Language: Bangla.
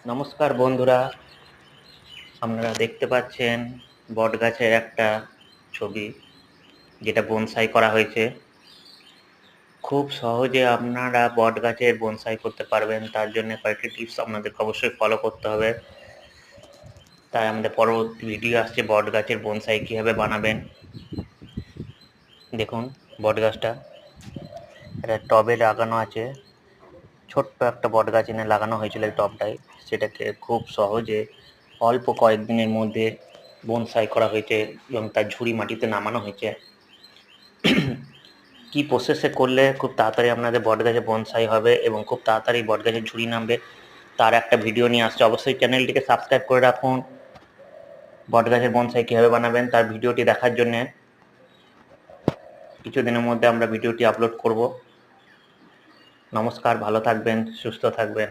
নমস্কার বন্ধুরা, আপনারা দেখতে পাচ্ছেন বটগাছের একটা ছবি যেটা বনসাই করা হয়েছে। খুব সহজে আপনারা বটগাছের বনসাই করতে পারবেন। তার জন্য কয়েকটি টিপস আপনাদেরকে অবশ্যই ফলো করতে হবে। তাই আমাদের পরবর্তী ভিডিও আসছে বটগাছের বনসাই কীভাবে বানাবেন। দেখুন বটগাছটা একটা টবে লাগানো আছে। ছোট্ট একটা বটগাছ এনে লাগানো হয়েছিল এই টবটায়। সেটাকে খুব সহজে অল্প কয়েকদিনের মধ্যে বনসাই করা হয়েছে এবং তার ঝুড়ি মাটিতে নামানো হয়েছে। কি প্রসেসে করলে খুব তাড়াতাড়ি আপনাদের বটগাছে বনসাই হবে এবং খুব তাড়াতাড়ি বটগাছের ঝুড়ি নামবে, তার একটা ভিডিও নিয়ে আসছে। অবশ্যই চ্যানেলটিকে সাবস্ক্রাইব করে রাখুন। বটগাছের বনসাই কীভাবে বানাবেন তার ভিডিওটি দেখার জন্যে কিছুদিনের মধ্যে আমরা ভিডিওটি আপলোড করব। নমস্কার, ভালো থাকবেন, সুস্থ থাকবেন।